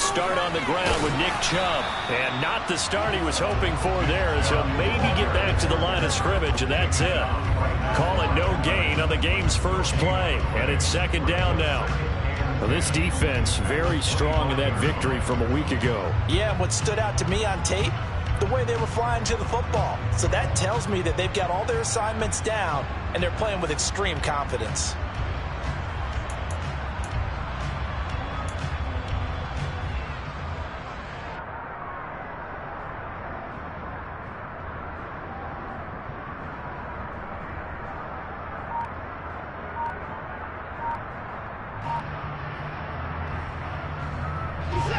start on the ground with Nick Chubb. And not the start he was hoping for there, as he'll maybe get back to the line of scrimmage, and that's it. Call it no gain on the game's first play. And it's second down now. Well, this defense very strong in that victory from a week ago. Yeah, and what stood out to me on tape, the way they were flying to the football. So that tells me that they've got all their assignments down, and they're playing with extreme confidence.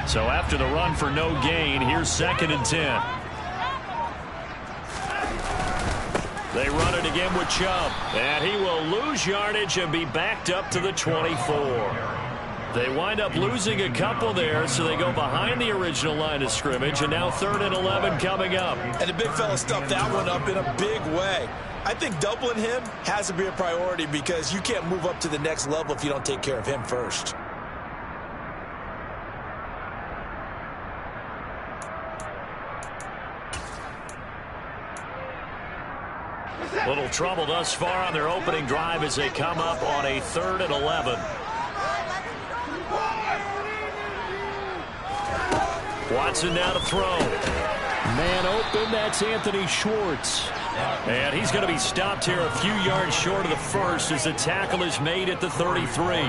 So after the run for no gain, here's 2nd and 10. They run it again with Chubb, and he will lose yardage and be backed up to the 24. They wind up losing a couple there, so they go behind the original line of scrimmage, and now 3rd and 11 coming up. And the big fella stuffed that one up in a big way. I think doubling him has to be a priority because you can't move up to the next level if you don't take care of him first. Little trouble thus far on their opening drive as they come up on a 3rd and 11. Watson now to throw. Man open, that's Anthony Schwartz. And he's going to be stopped here a few yards short of the first as the tackle is made at the 33.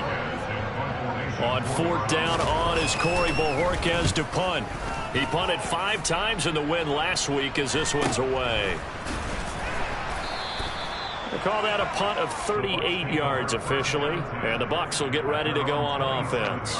On 4th down on is Corey Bojorquez to punt. He punted 5 times in the win last week as this one's away. They call that a punt of 38 yards officially, and the Bucs will get ready to go on offense.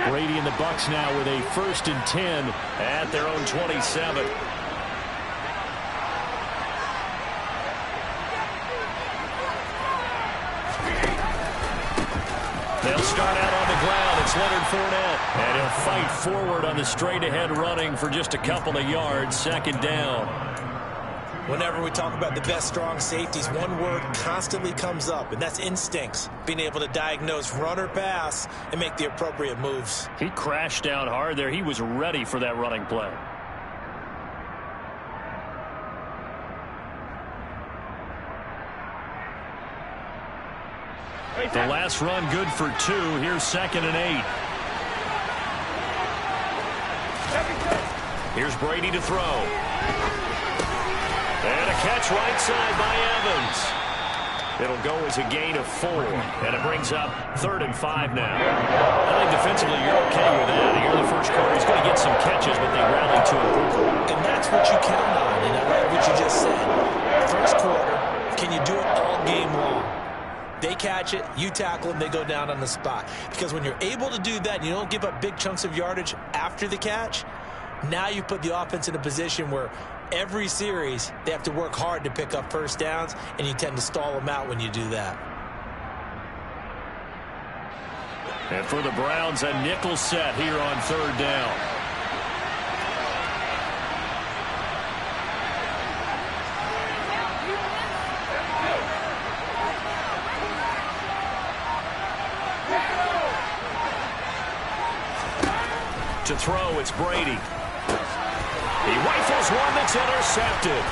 Brady and the Bucs now with a 1st and 10 at their own 27. They'll start out on the ground. It's Leonard Fournette. And he'll fight forward on the straight-ahead running for just a couple of yards. 2nd down. Whenever we talk about the best strong safeties, one word constantly comes up, and that's instincts. Being able to diagnose run or pass and make the appropriate moves. He crashed down hard there. He was ready for that running play. The last run good for 2. Here's 2nd and 8. Here's Brady to throw. And a catch right side by Evans. It'll go as a gain of 4, and it brings up 3rd and 5 now. I think defensively you're okay with that. Here in the first quarter, he's going to get some catches, but they rally to improve. And that's what you count on, and I like what you just said. First quarter, can you do it all game long? They catch it, you tackle them, they go down on the spot. Because when you're able to do that, and you don't give up big chunks of yardage after the catch, now you put the offense in a position where every series they have to work hard to pick up first downs, and you tend to stall them out when you do that. And for the Browns, a nickel set here on 3rd down. To throw, it's Brady. He rifles one that's intercepted.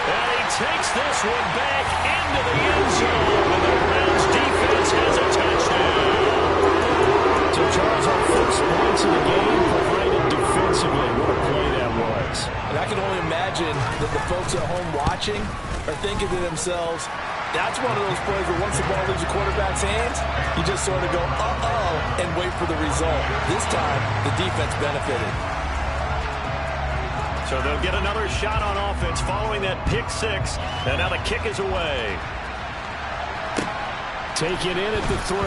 And he takes this one back into the end zone. And the Browns defense has a touchdown. So, Charles, our first points of the game provided defensively. What a play that was. And I can only imagine that the folks at home watching are thinking to themselves, that's one of those plays where once the ball leaves the quarterback's hands, you just sort of go, uh-oh, and wait for the result. This time, the defense benefited. So they'll get another shot on offense following that pick six. And now the kick is away. Take it in at the 3.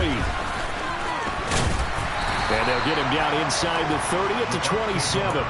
And they'll get him down inside the 30 at the 27.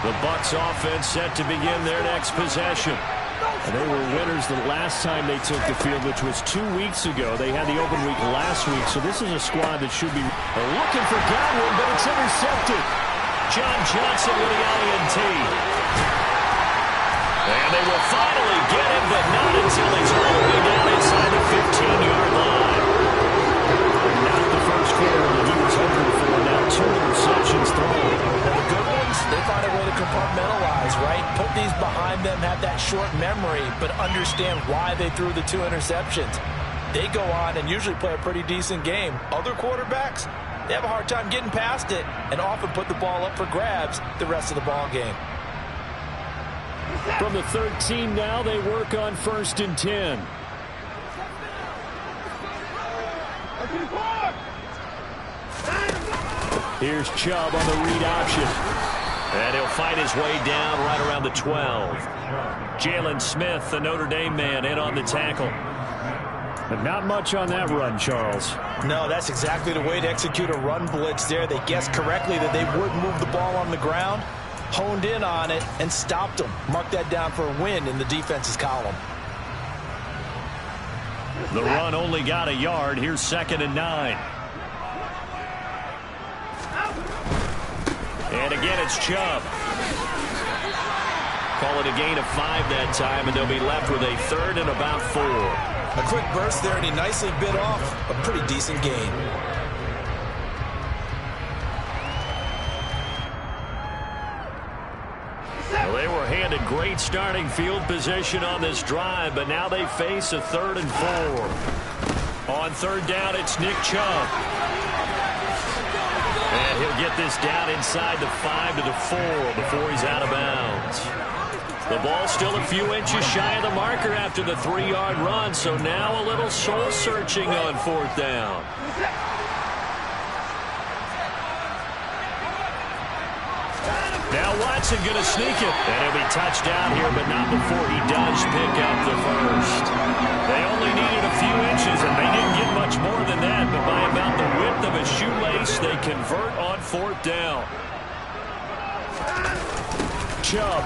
The Bucs offense set to begin their next possession. And they were winners the last time they took the field, which was 2 weeks ago. They had the open week last week, so this is a squad that should be looking for Godwin, but it's intercepted. John Johnson with the INT. And they will finally get him, but not until he's all the way down inside the 15-yard line. Not the first quarter that he was hoping for. Now 2 interceptions thrown. And the good ones, they find a way to compartmentalize, right? Put these behind them, have that short memory, but understand why they threw the 2 interceptions. They go on and usually play a pretty decent game. Other quarterbacks, they have a hard time getting past it and often put the ball up for grabs the rest of the ball game. From the 13 now, they work on 1st and 10. Here's Chubb on the read option. And he'll fight his way down right around the 12. Jalen Smith, the Notre Dame man, in on the tackle. But not much on that run, Charles. No, that's exactly the way to execute a run blitz there. They guessed correctly that they would move the ball on the ground, honed in on it, and stopped them. Mark that down for a win in the defense's column. The run only got a yard. Here's 2nd and 9. And again, it's Chubb. Call it a gain of 5 that time, and they'll be left with a 3rd and about 4. A quick burst there, and he nicely bit off a pretty decent gain. Well, they were handed great starting field position on this drive, but now they face a 3rd and 4. On 3rd down, it's Nick Chubb. And he'll get this down inside the 5 to the 4 before he's out of bounds. The ball still a few inches shy of the marker after the 3-yard run, so now a little soul-searching on 4th down. Now Watson going to sneak it. And he'll be touched down here, but not before he does pick up the 1st. They only needed a few inches, and they didn't get much more than that. But by about the width of a shoelace, they convert on 4th down. Chubb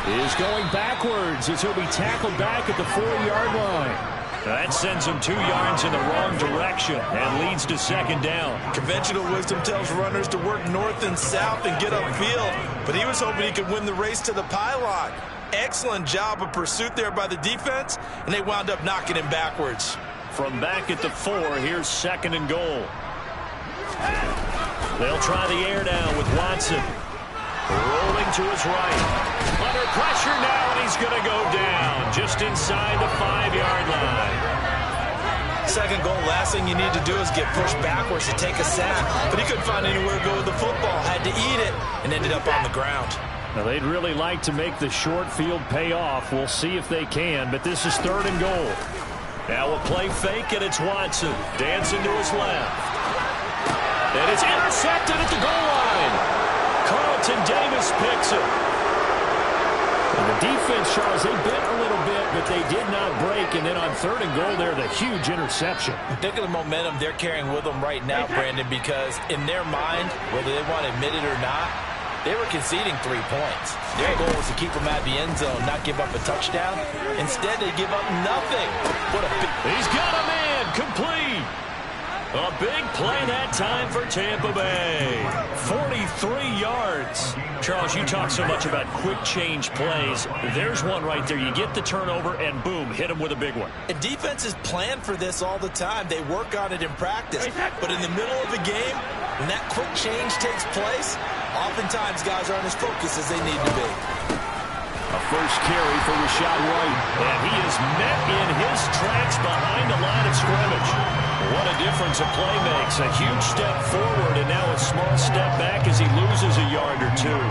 is going backwards as he'll be tackled back at the 4-yard line. That sends him 2 yards in the wrong direction and leads to 2nd down. Conventional wisdom tells runners to work north and south and get upfield, but he was hoping he could win the race to the pylon. Excellent job of pursuit there by the defense, and they wound up knocking him backwards. From back at the 4, here's 2nd and goal. They'll try the air down with Watson. Rolling to his right. Under pressure now, and he's going to go down just inside the 5-yard line. 2nd goal, last thing you need to do is get pushed backwards to take a sack. But he couldn't find anywhere to go with the football. Had to eat it and ended up on the ground. Now, they'd really like to make the short field pay off. We'll see if they can, but this is 3rd and goal. Now we'll play fake, and it's Watson. Dancing to his left. And it's intercepted at the goal line. Carlton Davis picks it. And the defense, Charles, they bent a little bit, but they did not break. And then on 3rd and goal there, the huge interception. Think of the momentum they're carrying with them right now, Brandon, because in their mind, whether they want to admit it or not, They were conceding 3 points. Their goal was to keep them at the end zone, not give up a touchdown. Instead, they give up nothing. What a big... He's got a man, complete. A big play that time for Tampa Bay. 43 yards. Charles, you talk so much about quick change plays. There's one right there. You get the turnover, and boom, hit him with a big one. And defenses plan for this all the time. They work on it in practice. But in the middle of the game, when that quick change takes place, oftentimes guys aren't as focused as they need to be. A first carry for Rashad White. And he is met in his tracks behind the line of scrimmage. What a difference a play makes. A huge step forward and now a small step back as he loses a yard or two.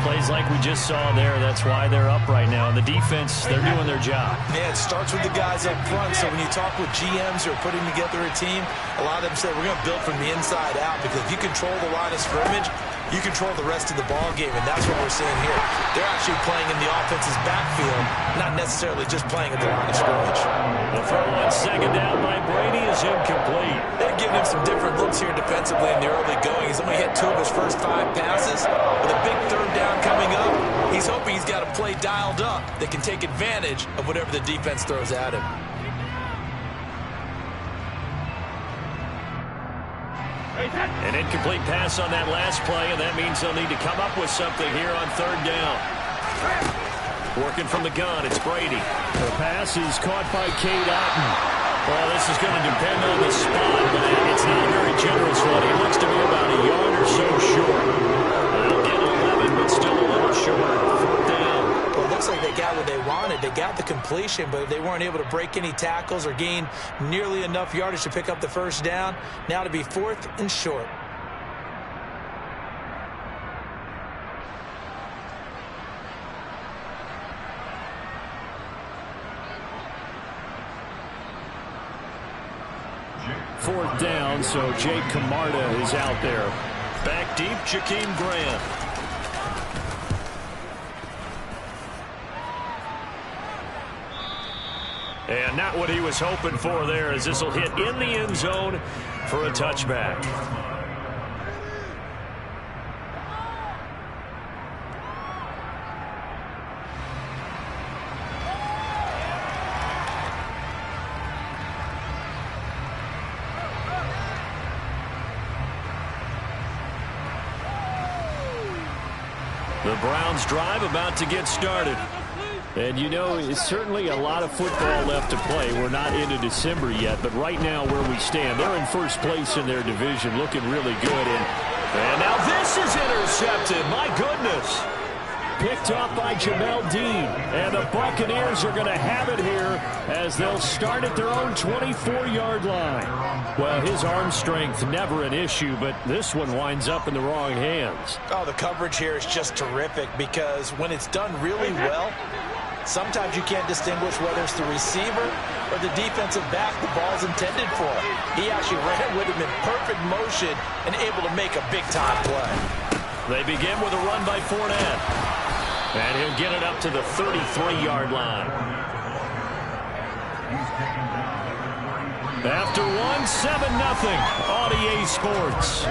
Plays like we just saw there. That's why they're up right now. And the defense, they're doing their job. Yeah, it starts with the guys up front. So when you talk with GMs who are putting together a team, a lot of them say we're going to build from the inside out, because if you control the line of scrimmage, you control the rest of the ball game, and that's what we're seeing here. They're actually playing in the offense's backfield, not necessarily just playing at the line of scrimmage. The throw on second down by Brady is incomplete. They're giving him some different looks here defensively in the early going. He's only hit 2 of his first 5 passes. With a big third down coming up, he's hoping he's got a play dialed up that can take advantage of whatever the defense throws at him. An incomplete pass on that last play, and that means they'll need to come up with something here on third down. Working from the gun, it's Brady. The pass is caught by Cade Otton. Well, this is going to depend on the spot, but it's not a very generous one. He looks to be about a yard or so short. They'll get 11, but still a little short. Fourth down. Well, it looks like they got what they wanted. They got the completion, but they weren't able to break any tackles or gain nearly enough yardage to pick up the first down. Now to be 4th and short. Fourth down, so Jake Camarda is out there. Back deep, Jakeem Grant. And not what he was hoping for there, as this will hit in the end zone for a touchback. The Browns drive about to get started. And, you know, it's certainly a lot of football left to play. We're not into December yet, but right now where we stand, they're in first place in their division, looking really good. And now this is intercepted. My goodness. Picked off by Jamel Dean. And the Buccaneers are going to have it here as they'll start at their own 24-yard line. Well, his arm strength, never an issue, but this one winds up in the wrong hands. Oh, the coverage here is just terrific, because when it's done really well, sometimes you can't distinguish whether it's the receiver or the defensive back the ball's intended for. He actually ran with him in perfect motion and able to make a big-time play. They begin with a run by Fournette. And he'll get it up to the 33-yard line. After one, 7-0. Audier Sports.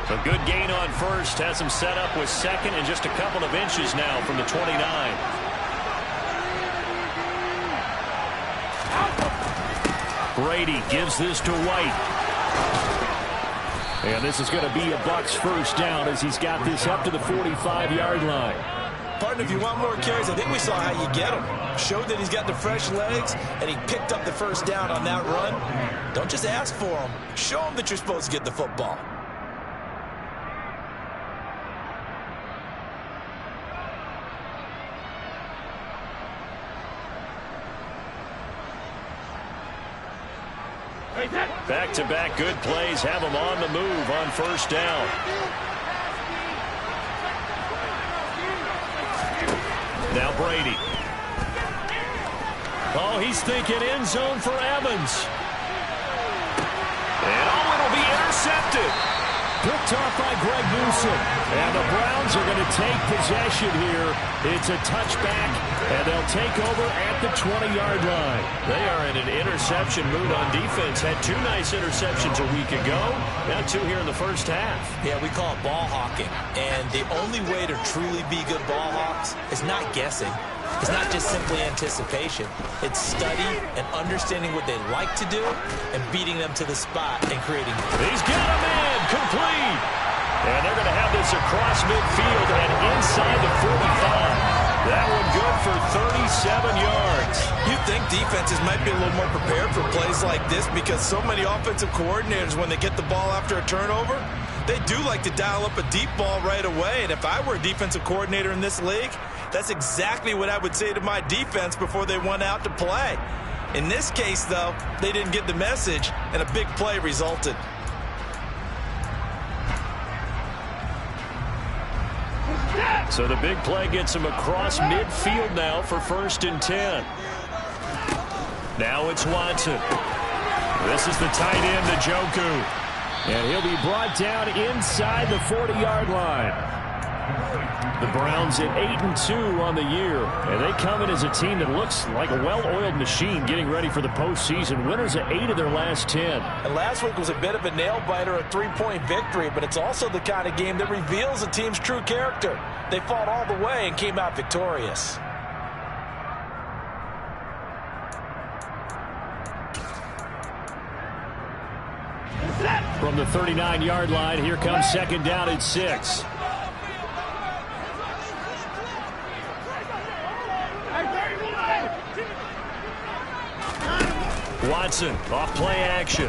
A good gain on first, has him set up with second and just a couple of inches now from the 29. Brady gives this to White. And this is going to be a Bucs first down as he's got this up to the 45-yard line. Partner, if you want more carries, I think we saw how you get him. Showed that he's got the fresh legs, and he picked up the first down on that run. Don't just ask for him. Show him that you're supposed to get the football. Back-to-back good plays have him on the move on first down. Now Brady. Oh, he's thinking end zone for Evans. And it'll be intercepted. Picked off by Greg Newsome. And the Browns are going to take possession here. It's a touchback, and they'll take over at the 20-yard line. They are in an interception mood on defense. Had 2 nice interceptions a week ago. Now 2 here in the first half. Yeah, we call it ball hawking. And the only way to truly be good ball hawks is not guessing. It's not just simply anticipation. It's study and understanding what they like to do and beating them to the spot and creating. He's got a man complete. And they're going to have this across midfield and inside the 45. That one good for 37 yards. You think defenses might be a little more prepared for plays like this because so many offensive coordinators, when they get the ball after a turnover, they do like to dial up a deep ball right away. And if I were a defensive coordinator in this league, that's exactly what I would say to my defense before they went out to play. In this case, though, they didn't get the message, and a big play resulted. So the big play gets him across midfield now for 1st and 10. Now it's Watson. This is the tight end, Njoku. And he'll be brought down inside the 40-yard line. The Browns at 8-2 on the year, and they come in as a team that looks like a well-oiled machine getting ready for the postseason. Winners at 8 of their last 10. And last week was a bit of a nail-biter, a 3-point victory, but it's also the kind of game that reveals a team's true character. They fought all the way and came out victorious. From the 39-yard line, here comes 2nd down at 6. Watson, off play action.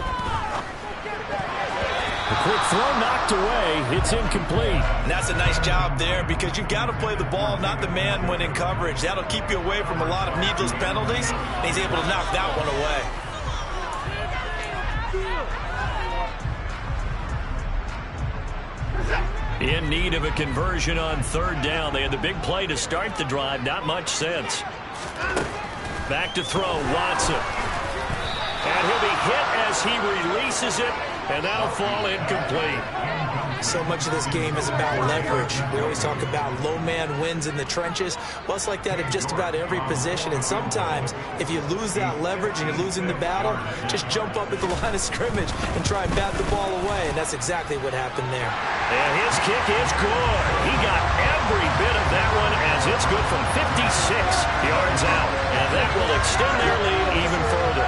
The quick throw knocked away. It's incomplete. And that's a nice job there because you've got to play the ball, not the man when in coverage. That'll keep you away from a lot of needless penalties. And he's able to knock that one away. In need of a conversion on 3rd down. They had the big play to start the drive. Not much sense. Back to throw, Watson. And he'll be hit as he releases it, and that'll fall incomplete. So much of this game is about leverage. We always talk about low man wins in the trenches. Well, it's like that in just about every position. And sometimes, if you lose that leverage and you're losing the battle, just jump up at the line of scrimmage and try and bat the ball away. And that's exactly what happened there. And his kick is good. He got every bit of that one as it's good from 56 yards out. And that will extend their lead even further.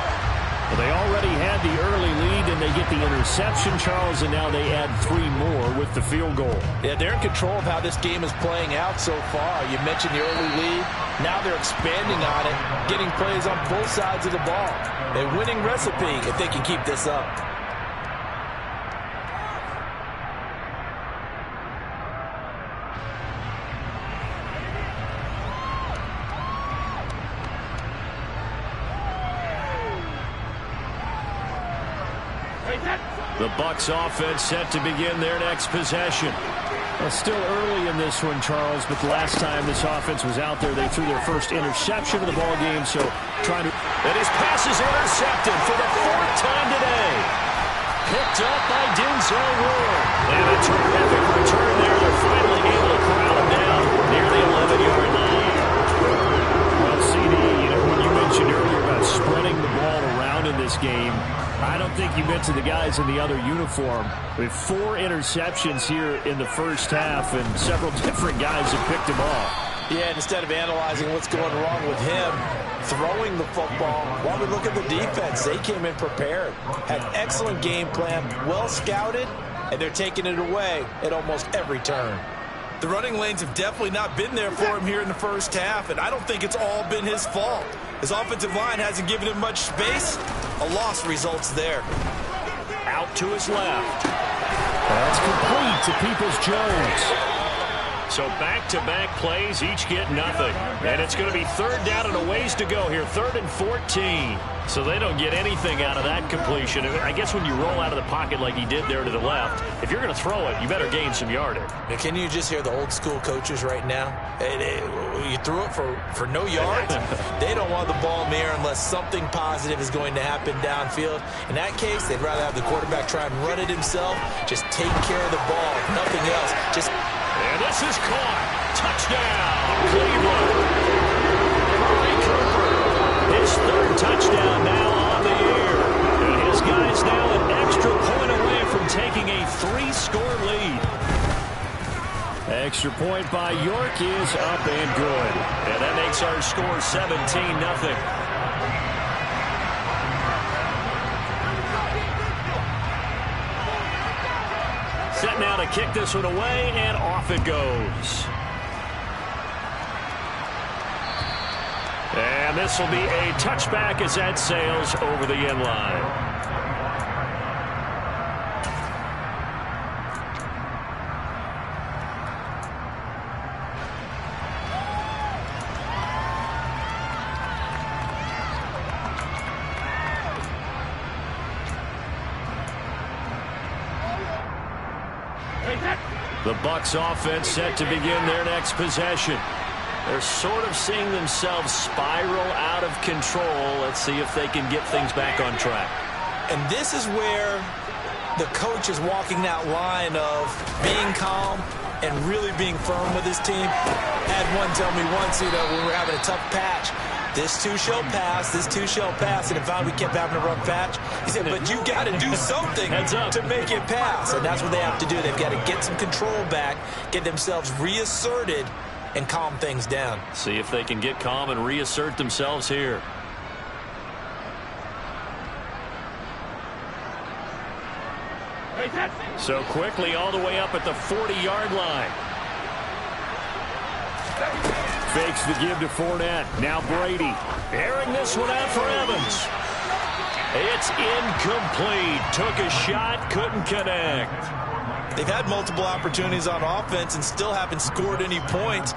Well, they already had the early lead, and they get the interception, Charles, and now they add 3 more with the field goal. Yeah, they're in control of how this game is playing out so far. You mentioned the early lead. Now they're expanding on it, getting plays on both sides of the ball. A winning recipe if they can keep this up. The Bucs offense set to begin their next possession. Well, still early in this one, Charles, but the last time this offense was out there, they threw their first interception of the ball game, so trying to... And his pass is intercepted for the 4th time today. Picked up by Denzel Ward. And a terrific return there. They're finally able to corral him down near the 11-yard line. Well, CD, when you mentioned earlier about spreading the ball around in this game, I don't think you mentioned the guys in the other uniform. We have 4 interceptions here in the first half, and several different guys have picked them off. Yeah, instead of analyzing what's going wrong with him, throwing the football, while we look at the defense, they came in prepared. Had excellent game plan, well scouted, and they're taking it away at almost every turn. The running lanes have definitely not been there for him here in the first half, and I don't think it's all been his fault. His offensive line hasn't given him much space. A loss results there. Out to his left. That's complete to Peoples-Jones. So back-to-back plays, each get nothing. And it's going to be third down and a ways to go here, 3rd and 14. So they don't get anything out of that completion. I guess when you roll out of the pocket like he did there to the left, if you're going to throw it, you better gain some yardage. Can you just hear the old school coaches right now? You threw it for no yards. They don't want the ball in the air unless something positive is going to happen downfield. In that case, they'd rather have the quarterback try and run it himself. Just take care of the ball, nothing else. And this is caught. Touchdown, Cleveland. Murray Cooper, his 3rd touchdown now on the year. And his guys now an extra point away from taking a 3-score lead. Extra point by York is up and good. And that makes our score 17-0. Set now to kick this one away, and off it goes. And this will be a touchback as that sails over the end line. The Bucs offense set to begin their next possession. They're sort of seeing themselves spiral out of control. Let's see if they can get things back on track. And this is where the coach is walking that line of being calm and really being firm with his team. I had one tell me once, when we were having a tough patch, this too shall pass, this too shall pass. And if we kept having a rough patch, he said, but you got to do something to make it pass. And that's what they have to do. They've got to get some control back, get themselves reasserted, and calm things down. See if they can get calm and reassert themselves here. So quickly all the way up at the 40-yard line. Fakes the give to Fournette. Now Brady. Airing this one out for Evans. It's incomplete. Took a shot, couldn't connect. They've had multiple opportunities on offense and still haven't scored any points.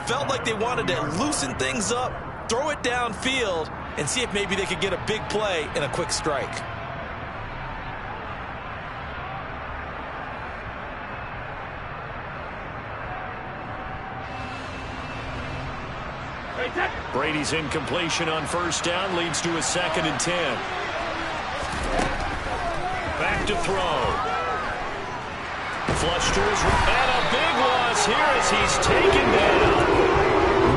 Felt like they wanted to loosen things up, throw it downfield, and see if maybe they could get a big play and a quick strike. Brady's incompletion on first down leads to a 2nd and 10. Back to throw. Flush to his right. And a big loss here as he's taken down.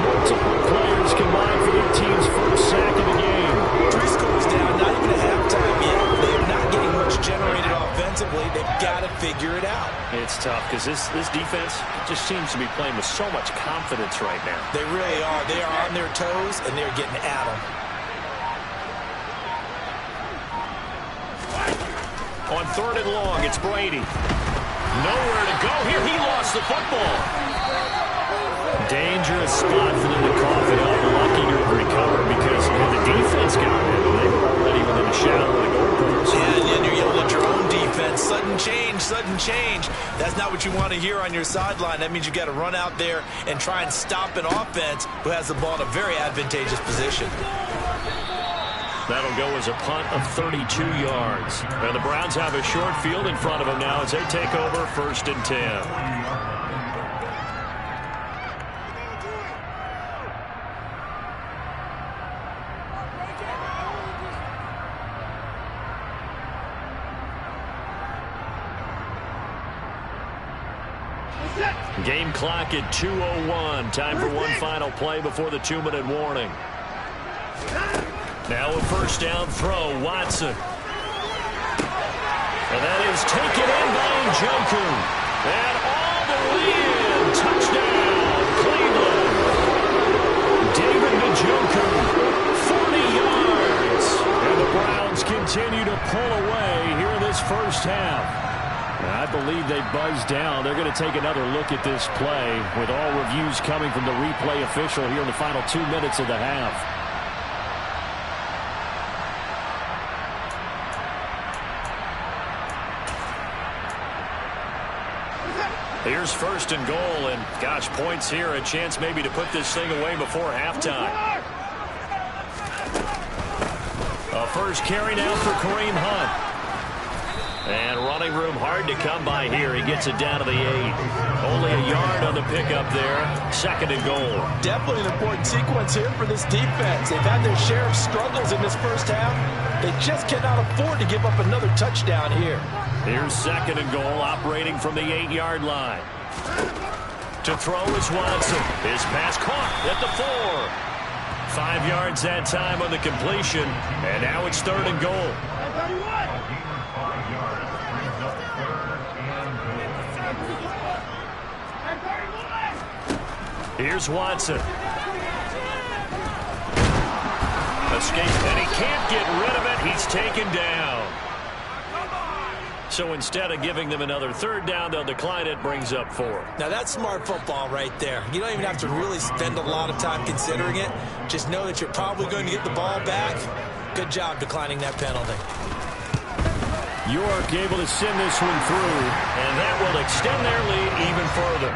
Multiple players combined for their team's first sack of the game. 3 scores down, not even a halftime yet. They are not getting much generated offensively. They've got to figure it out. It's tough because this defense just seems to be playing with so much confidence right now. They really are. They are on their toes, and they're getting at them. On 3rd and long, it's Brady. Nowhere to go here. He lost the football. Dangerous spot for them to cough it up. Lucky to have recovered because the defense got it. They were already within a shadow of the goalpost. Yeah, and then you're yelling at your own defense. Sudden change, sudden change. That's not what you want to hear on your sideline. That means you got to run out there and try and stop an offense who has the ball in a very advantageous position. That'll go as a punt of 32 yards. And the Browns have a short field in front of them now as they take over 1st and 10. Game clock at 2:01. Time for one final play before the 2-minute warning. Now a first down throw, Watson. And that is taken in by Njoku. And all the way in. Touchdown, Cleveland. David Njoku, 40 yards. And the Browns continue to pull away here in this first half. I believe they buzzed down. They're going to take another look at this play with all reviews coming from the replay official here in the final 2 minutes of the half. Here's first and goal, and gosh, points here, a chance maybe to put this thing away before halftime. A first carry now for Kareem Hunt. And running room hard to come by here. He gets it down to the 8. Only a yard on the pickup there. Second and goal. Definitely an important sequence here for this defense. They've had their share of struggles in this first half. They just cannot afford to give up another touchdown here. Here's second and goal, operating from the 8-yard line. To throw is Watson. His pass caught at the 4. 5 yards that time on the completion. And now it's third and goal. Here's Watson. Escape, and he can't get rid of it. He's taken down. So instead of giving them another third down, they'll decline it. Brings up 4. Now that's smart football right there. You don't even have to really spend a lot of time considering it. Just know that you're probably going to get the ball back. Good job declining that penalty. York able to send this one through, and that will extend their lead even further.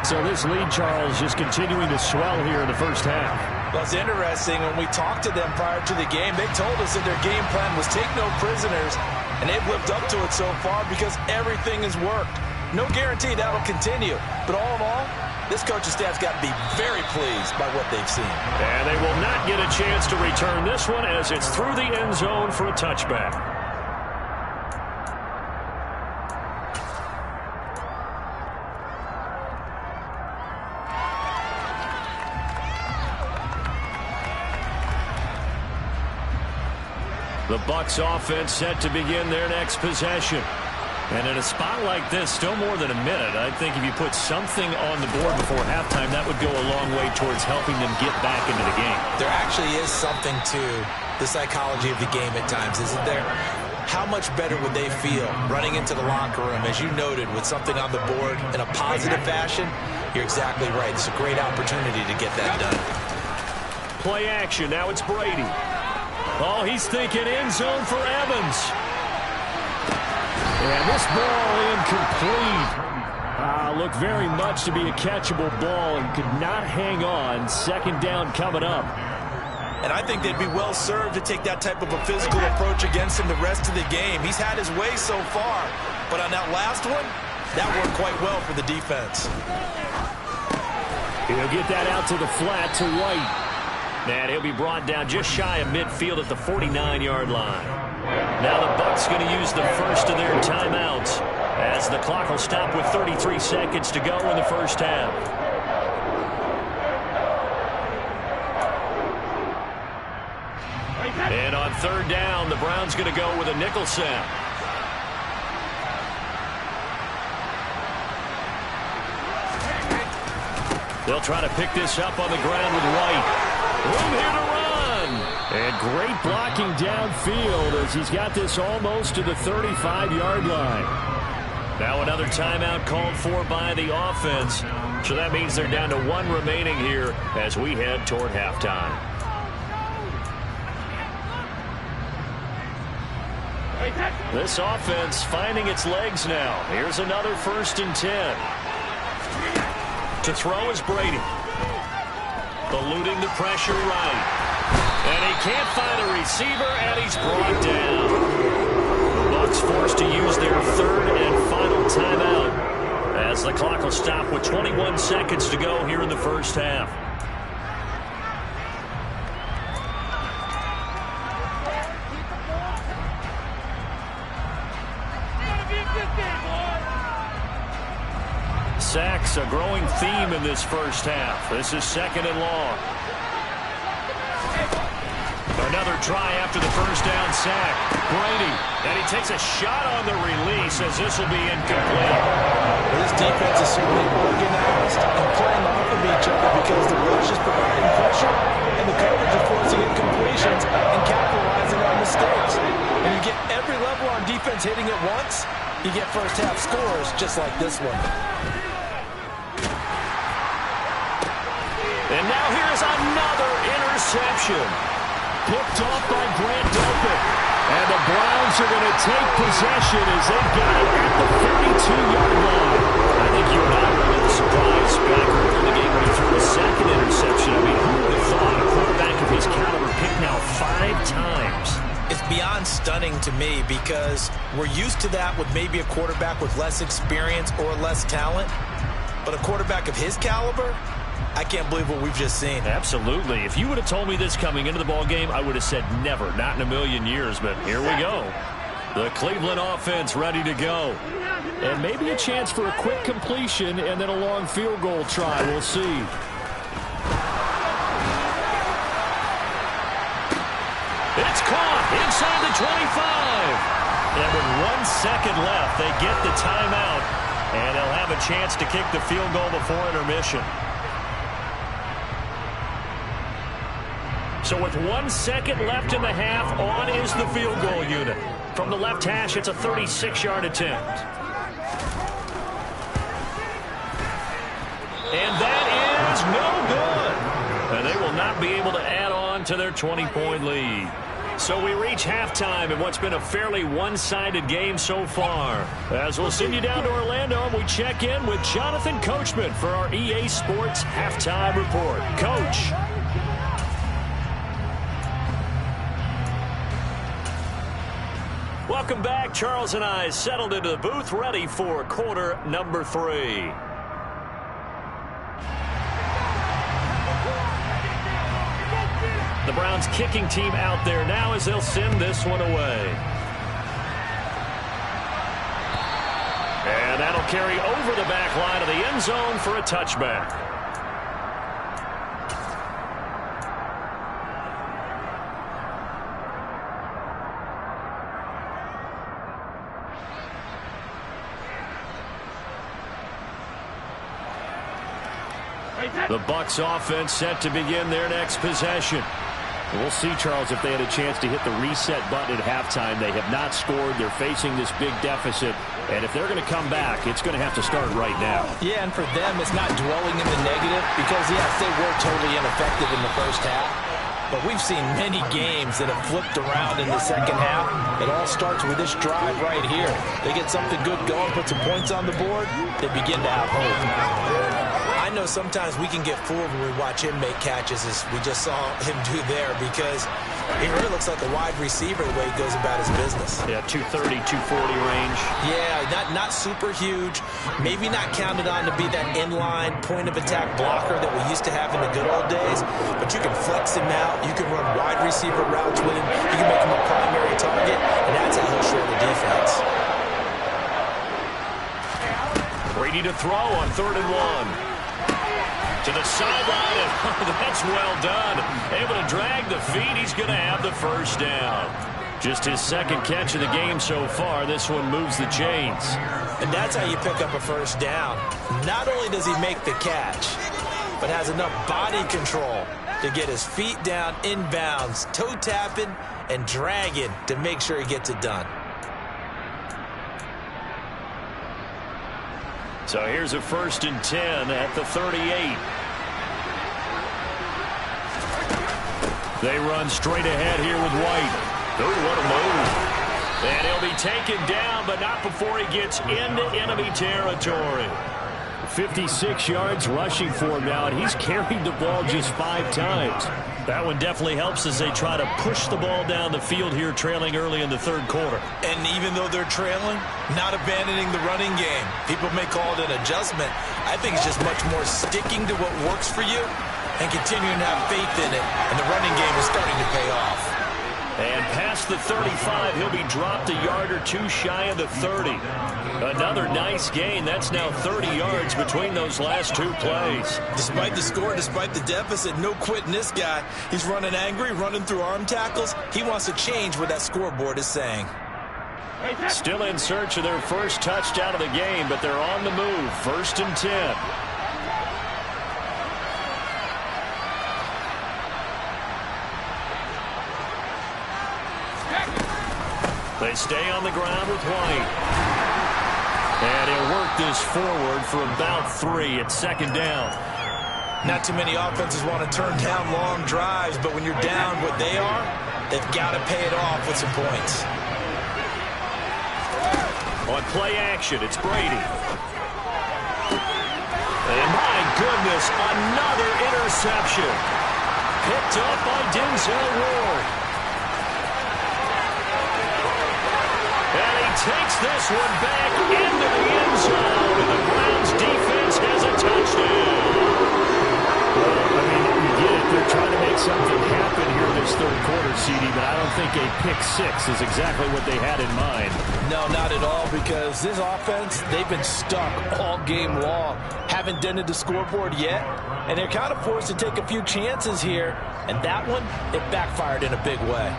So this lead, Charles, just continuing to swell here in the first half. Well, it's interesting. When we talked to them prior to the game, they told us that their game plan was take no prisoners, and they've lived up to it so far because everything has worked. No guarantee that'll continue, but all in all, this coaching staff's got to be very pleased by what they've seen. And they will not get a chance to return this one as it's through the end zone for a touchback. The Bucs offense set to begin their next possession. And in a spot like this, still more than a minute, I think if you put something on the board before halftime, that would go a long way towards helping them get back into the game. There actually is something to the psychology of the game at times, isn't there? How much better would they feel running into the locker room, as you noted, with something on the board in a positive fashion? You're exactly right. It's a great opportunity to get that done. Play action. Now it's Brady. Oh, he's thinking end zone for Evans. And this ball incomplete. Looked very much to be a catchable ball and could not hang on. Second down coming up. And I think they'd be well served to take that type of a physical approach against him the rest of the game. He's had his way so far, but on that last one, that worked quite well for the defense. He'll get that out to the flat to White. And he'll be brought down just shy of midfield at the 49-yard line. Now the Bucs going to use the first of their timeouts as the clock will stop with 33 seconds to go in the first half. And on third down, the Browns going to go with a nickel set. They'll try to pick this up on the ground with White. Room here to run. And great blocking downfield as he's got this almost to the 35-yard line. Now another timeout called for by the offense. So that means they're down to 1 remaining here as we head toward halftime. This offense finding its legs now. Here's another 1st and 10. To throw is Brady. Eluding the pressure right. And he can't find a receiver, and he's brought down. The Bucs forced to use their 3rd and final timeout as the clock will stop with 21 seconds to go here in the first half. Sacks, a growing theme in this first half. This is 2nd and long. Another try after the first down sack. Brady, and he takes a shot on the release as this will be incomplete. Well, this defense is certainly organized and playing off of each other because the rush is providing pressure and the coverage is forcing incompletions and capitalizing on mistakes. When you get every level on defense hitting at once, you get first half scores just like this one. And now here's another interception. Picked off by Grant Delpit. And the Browns are going to take possession as they've got it at the 32-yard line. think you and I were a little surprised back earlier in the game when he threw a second interception. I mean, who would have thought a quarterback of his caliber picked now 5 times? It's beyond stunning to me because we're used to that with maybe a quarterback with less experience or less talent. But a quarterback of his caliber, I can't believe what we've just seen. Absolutely. If you would have told me this coming into the ball game, I would have said never, not in a million years. But here we go. The Cleveland offense ready to go. And maybe a chance for a quick completion and then a long field goal try. We'll see. It's caught inside the 25. And with 1 second left, they get the timeout. And they'll have a chance to kick the field goal before intermission. So with 1 second left in the half, on is the field goal unit. From the left hash, it's a 36-yard attempt. And that is no good. And they will not be able to add on to their 20-point lead. So we reach halftime in what's been a fairly one-sided game so far. As we'll send you down to Orlando, and we check in with Jonathan Coachman for our EA Sports Halftime Report. Coach. Welcome back. Charles and I settled into the booth, ready for quarter number 3. The Browns kicking team out there now as they'll send this one away. And that'll carry over the back line of the end zone for a touchback. The Bucs offense set to begin their next possession. We'll see, Charles, if they had a chance to hit the reset button at halftime. They have not scored. They're facing this big deficit. And if they're going to come back, it's going to have to start right now. Yeah, and for them, it's not dwelling in the negative because, yes, they were totally ineffective in the first half. But we've seen many games that have flipped around in the second half. It all starts with this drive right here. They get something good going, put some points on the board, they begin to have hope. I know sometimes we can get fooled when we watch him make catches as we just saw him do there because he really looks like a wide receiver the way he goes about his business. Yeah, 230, 240 range. Yeah, not super huge. Maybe not counted on to be that inline point-of-attack blocker that we used to have in the good old days, but you can flex him out. You can run wide receiver routes with him. You can make him a primary target, and that's how he'll show the defense. Brady to throw on 3rd and 1. To the sideline, and that's well done. Able to drag the feet. He's going to have the first down. Just his second catch of the game so far. This one moves the chains. And that's how you pick up a first down. Not only does he make the catch, but has enough body control to get his feet down inbounds, toe tapping and dragging to make sure he gets it done. So here's a 1st and 10 at the 38. They run straight ahead here with White. Oh, what a move. And he'll be taken down, but not before he gets into enemy territory. 56 yards rushing for him now, and he's carried the ball just 5 times. That one definitely helps as they try to push the ball down the field here, trailing early in the 3rd quarter. And even though they're trailing, not abandoning the running game. People may call it an adjustment. I think it's just much more sticking to what works for you and continuing to have faith in it. And the running game is starting to pay off. And past the 35, he'll be dropped a yard or 2 shy of the 30. Another nice gain. That's now 30 yards between those last 2 plays. Despite the score, despite the deficit, no quitting this guy. He's running angry, running through arm tackles. He wants to change what that scoreboard is saying. Still in search of their first touchdown of the game, but they're on the move. 1st and 10. They stay on the ground with White. And he'll work this forward for about 3 at 2nd down. Not too many offenses want to turn down long drives, but when you're down what they are, they've got to pay it off with some points. On play action, it's Brady. And my goodness, another interception. Picked up by Denzel Ward. And he takes this one back into the end zone. And the Browns defense has a touchdown. Well, I mean, you get it. They're trying to make something happen here this third quarter, CD, but I don't think a pick six is exactly what they had in mind. No, not at all, because this offense, they've been stuck all game long. Haven't dented the scoreboard yet, and they're kind of forced to take a few chances here, and that one, it backfired in a big way.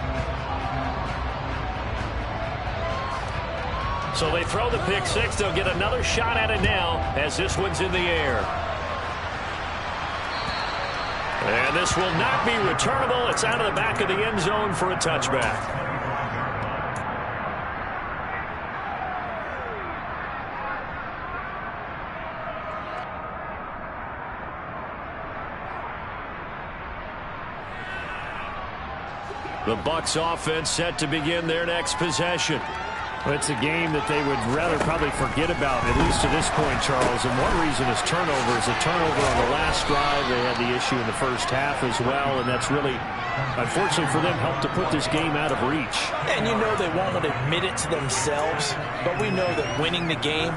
So they throw the pick six. They'll get another shot at it now as this one's in the air. And this will not be returnable. It's out of the back of the end zone for a touchback. The Bucs offense set to begin their next possession. Well, it's a game that they would rather probably forget about, at least to this point, Charles. And one reason is turnovers. A turnover on the last drive. They had the issue in the first half as well, and that's really, unfortunately for them, helped to put this game out of reach. And you know they won't admit it to themselves, but we know that winning the game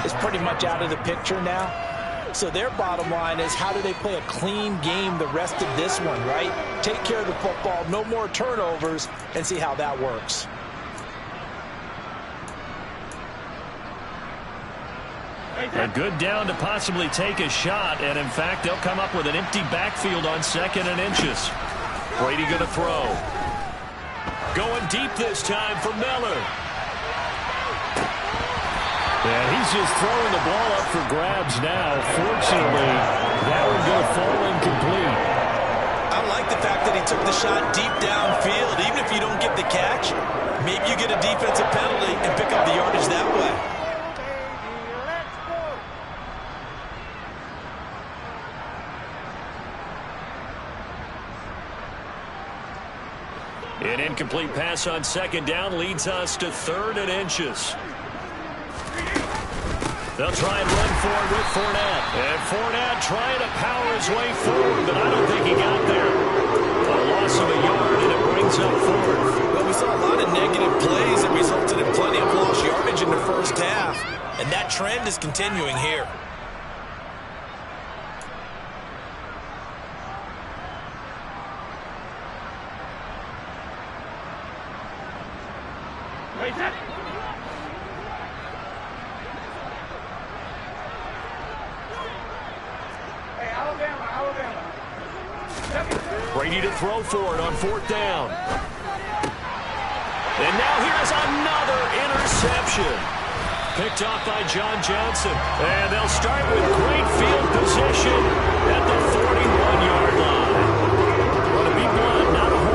is pretty much out of the picture now. So their bottom line is, how do they play a clean game the rest of this one, right? Take care of the football, no more turnovers, and see how that works. A good down to possibly take a shot, and in fact, they'll come up with an empty backfield on 2nd and inches. Brady going to throw. Going deep this time for Miller. And he's just throwing the ball up for grabs now. Fortunately, that one going to fall incomplete. I like the fact that he took the shot deep downfield. Even if you don't get the catch, maybe you get a defensive penalty and pick up the yardage that way. An incomplete pass on 2nd down leads us to 3rd and inches. They'll try and run forward with Fournette. And Fournette trying to power his way forward, but I don't think he got there. A loss of a yard, and it brings up 4th. Well, we saw a lot of negative plays that resulted in plenty of lost yardage in the first half, and that trend is continuing here. Brady to throw for it on 4th down. And now here's another interception. Picked off by John Johnson. And they'll start with great field position at the